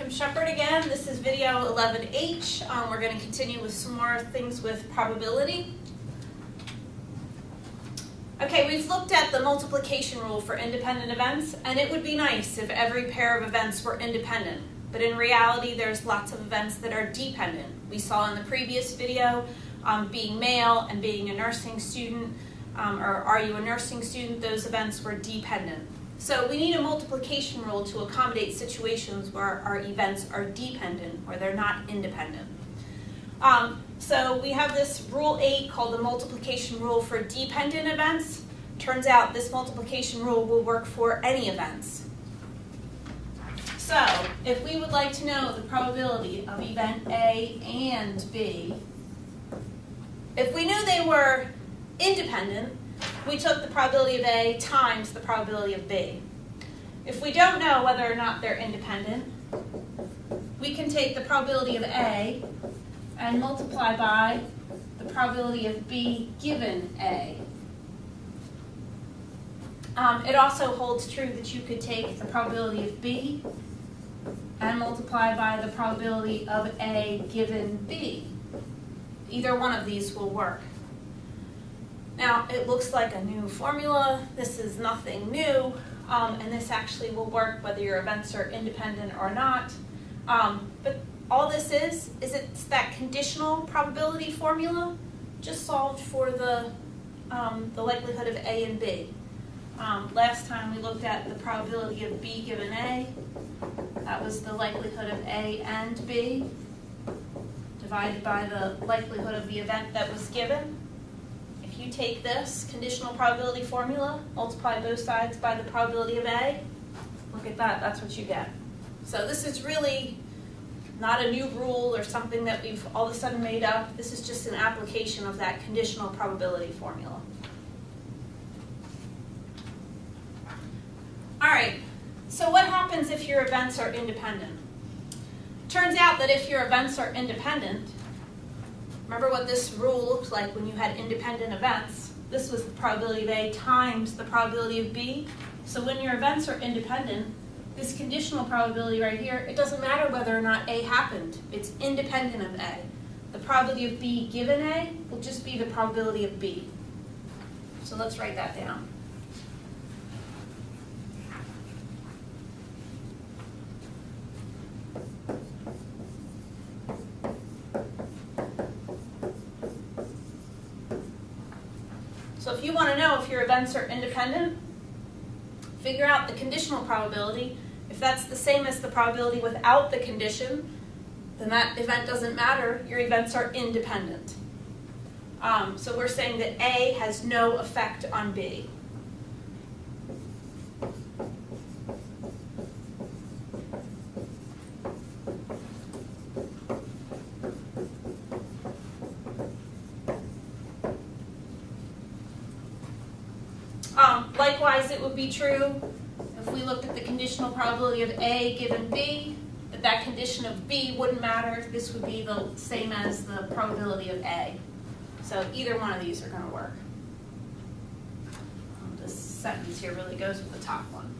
Kim Shepard again. This is video 11H. We're going to continue with some more things with probability. Okay, we've looked at the multiplication rule for independent events, and it would be nice if every pair of events were independent. But in reality, there's lots of events that are dependent. We saw in the previous video being male and being a nursing student, or are you a nursing student, those events were dependent. So we need a multiplication rule to accommodate situations where our events are dependent, where they're not independent. So we have this rule 8 called the multiplication rule for dependent events. Turns out this multiplication rule will work for any events. So if we would like to know the probability of event A and B, if we knew they were independent, we took the probability of A times the probability of B. If we don't know whether or not they're independent, we can take the probability of A and multiply by the probability of B given A. It also holds true that you could take the probability of B and multiply by the probability of A given B. Either one of these will work. Now, it looks like a new formula. This is nothing new, and this actually will work whether your events are independent or not. But all this is it's that conditional probability formula just solved for the likelihood of A and B. Last time we looked at the probability of B given A. That was the likelihood of A and B divided by the likelihood of the event that was given. If you take this conditional probability formula, multiply both sides by the probability of A, look at that, that's what you get. So this is really not a new rule or something that we've all of a sudden made up. This is just an application of that conditional probability formula. All right, so what happens if your events are independent? Turns out that if your events are independent, remember what this rule looked like when you had independent events? This was the probability of A times the probability of B. So when your events are independent, this conditional probability right here, it doesn't matter whether or not A happened. It's independent of A. The probability of B given A will just be the probability of B. So let's write that down. So if you want to know if your events are independent, figure out the conditional probability. If that's the same as the probability without the condition, then that event doesn't matter. Your events are independent. So we're saying that A has no effect on B. Likewise, it would be true if we looked at the conditional probability of A given B, that condition of B wouldn't matter. This would be the same as the probability of A. So either one of these are going to work. This sentence here really goes with the top one.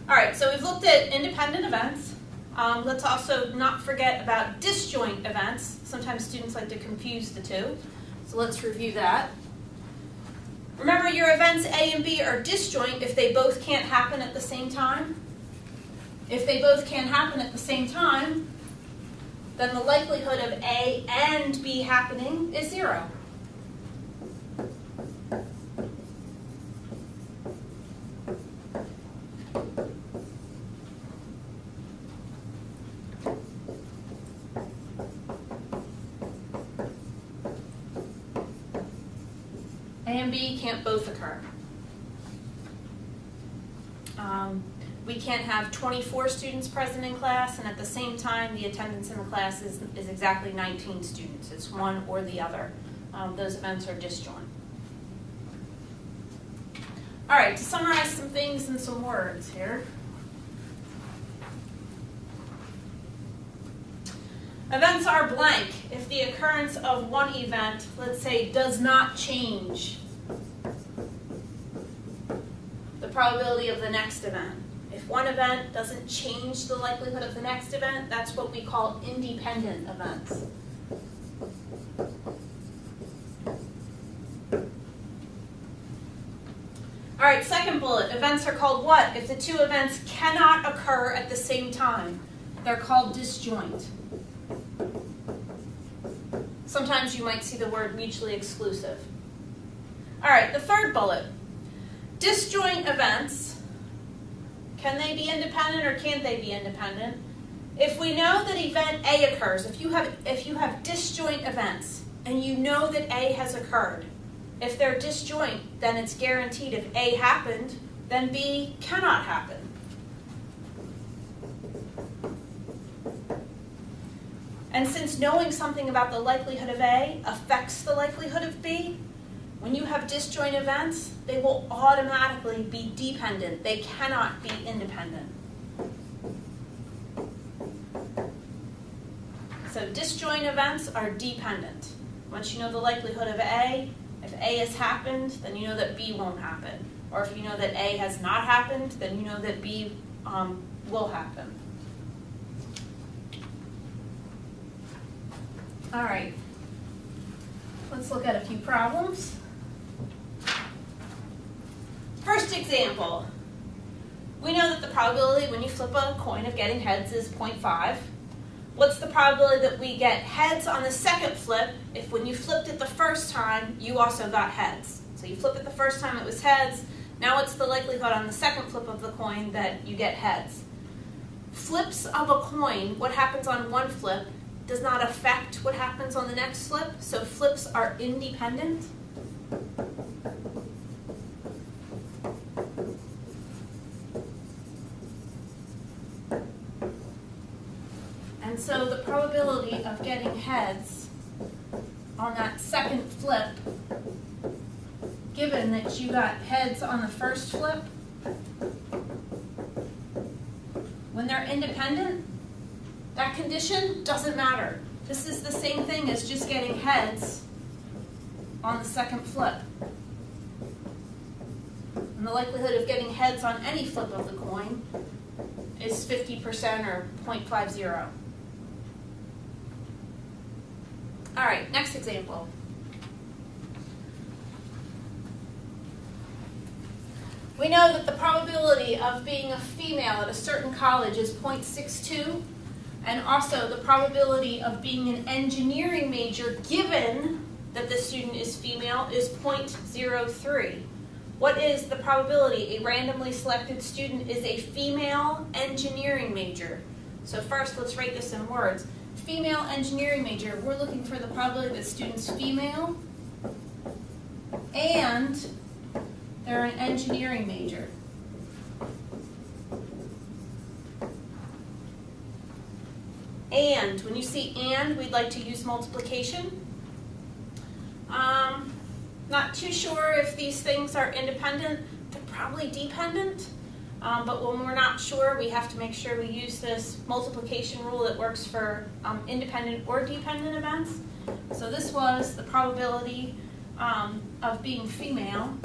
All right, so we've looked at independent events. Let's also not forget about disjoint events. Sometimes students like to confuse the two. So let's review that. Remember, your events A and B are disjoint if they both can't happen at the same time. If they both can't happen at the same time, then the likelihood of A and B happening is 0. A and B can't both occur. We can't have 24 students present in class, and at the same time, the attendance in the class is exactly 19 students. It's one or the other. Those events are disjoint. All right, to summarize some things in some words here. Events are blank if the occurrence of one event, let's say, does not change the probability of the next event. If one event doesn't change the likelihood of the next event, that's what we call independent events. All right, second bullet, events are called what? If the two events cannot occur at the same time, they're called disjoint. Sometimes you might see the word mutually exclusive. All right, the third bullet, disjoint events, can they be independent or can't they be independent? If we know that event A occurs, if you have disjoint events and you know that A has occurred, if they're disjoint, then it's guaranteed if A happened, then B cannot happen. And since knowing something about the likelihood of A affects the likelihood of B, when you have disjoint events, they will automatically be dependent. They cannot be independent. So disjoint events are dependent. Once you know the likelihood of A, if A has happened, then you know that B won't happen. Or if you know that A has not happened, then you know that B will happen. All right, let's look at a few problems. First example, we know that the probability when you flip a coin of getting heads is 0.5. What's the probability that we get heads on the second flip if when you flipped it the first time, you also got heads? So you flip it the first time, it was heads. Now what's the likelihood on the second flip of the coin that you get heads? Flips of a coin, what happens on one flip, does not affect what happens on the next flip. So flips are independent. And so the probability of getting heads on that second flip, given that you got heads on the first flip, when they're independent, that condition doesn't matter. This is the same thing as just getting heads on the second flip. And the likelihood of getting heads on any flip of the coin is 50% or 0.50. All right, next example. We know that the probability of being a female at a certain college is 0.62, and also the probability of being an engineering major given that the student is female is 0.03. What is the probability a randomly selected student is a female engineering major? So first, let's write this in words. Female engineering major, we're looking for the probability that student's female and they're an engineering major. And, when you see and, we'd like to use multiplication. Not too sure if these things are independent. They're probably dependent. But when we're not sure, we have to make sure we use this multiplication rule that works for independent or dependent events. So this was the probability of being female,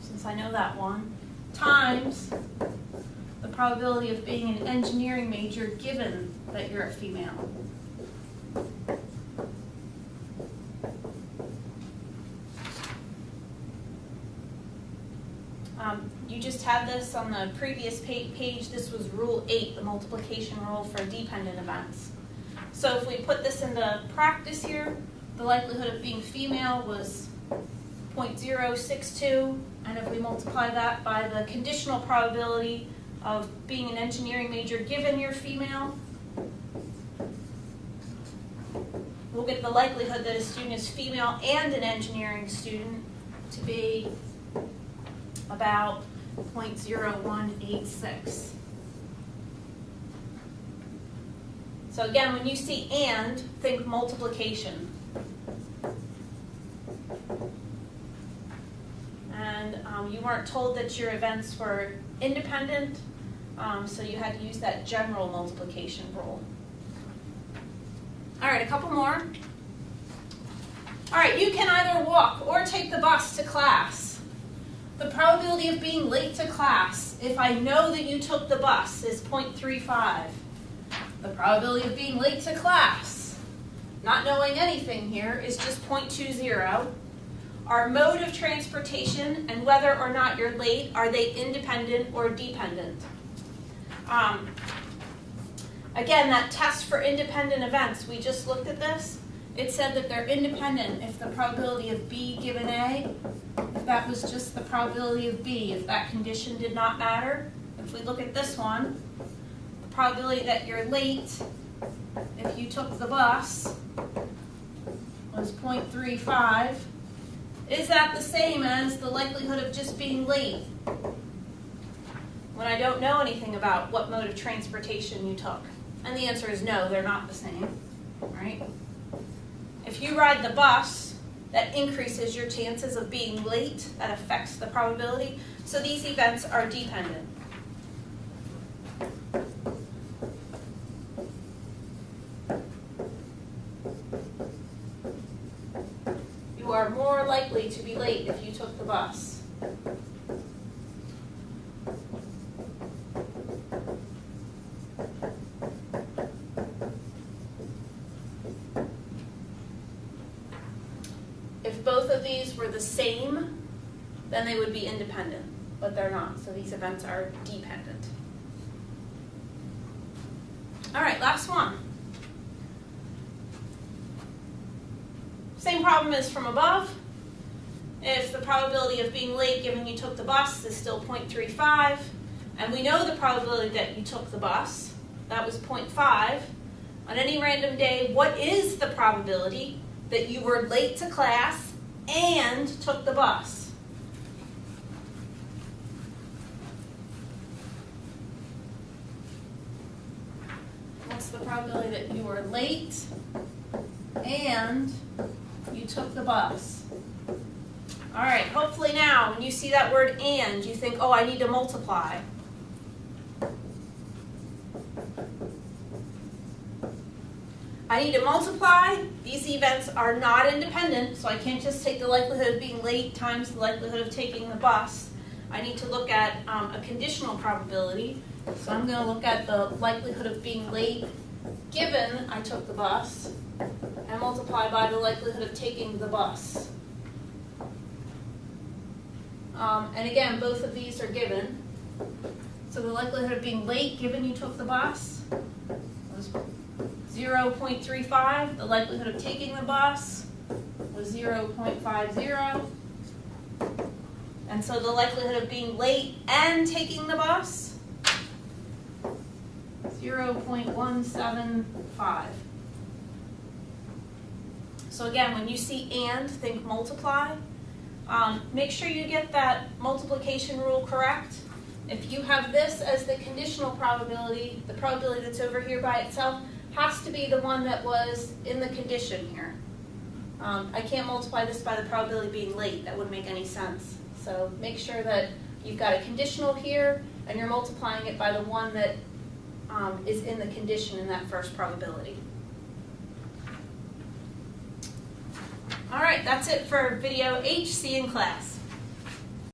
since I know that one, times the probability of being an engineering major given that you're a female. You just had this on the previous page. This was Rule 8, the multiplication rule for dependent events. So if we put this into practice here, the likelihood of being female was 0.062, and if we multiply that by the conditional probability of being an engineering major given you're female, we'll get the likelihood that a student is female and an engineering student to be about 0.0186. So again, when you see and, think multiplication. And you weren't told that your events were independent, so you had to use that general multiplication rule. All right, a couple more. All right, you can either walk or take the bus to class. The probability of being late to class, if I know that you took the bus, is 0.35. The probability of being late to class, not knowing anything here, is just 0.20. Our mode of transportation and whether or not you're late, are they independent or dependent? Again, that test for independent events, we just looked at this. It said that they're independent if the probability of B given A, if that was just the probability of B, if that condition did not matter. If we look at this one, the probability that you're late if you took the bus was 0.35. Is that the same as the likelihood of just being late when I don't know anything about what mode of transportation you took? And the answer is no, they're not the same, right? If you ride the bus, that increases your chances of being late. That affects the probability. So these events are dependent. You are more likely to be late if you took the bus. If both of these were the same, then they would be independent, but they're not, so these events are dependent. All right, last one. Same problem as from above. If the probability of being late given you took the bus is still 0.35, and we know the probability that you took the bus, that was 0.5, on any random day, what is the probability that you were late to class and took the bus? What's the probability that you were late and you took the bus? All right, hopefully now when you see that word and, you think, oh, I need to multiply. I need to multiply. These events are not independent, so I can't just take the likelihood of being late times the likelihood of taking the bus. I need to look at a conditional probability. So I'm going to look at the likelihood of being late given I took the bus and multiply by the likelihood of taking the bus. And again, both of these are given. So the likelihood of being late given you took the bus was 0.35. The likelihood of taking the bus was 0.50. And so the likelihood of being late and taking the bus, 0.175. So again, when you see and, think multiply. Make sure you get that multiplication rule correct. If you have this as the conditional probability, the probability that's over here by itself has to be the one that was in the condition here. I can't multiply this by the probability of being late. That wouldn't make any sense. So make sure that you've got a conditional here and you're multiplying it by the one that is in the condition in that first probability. All right, that's it for video H. See you in class.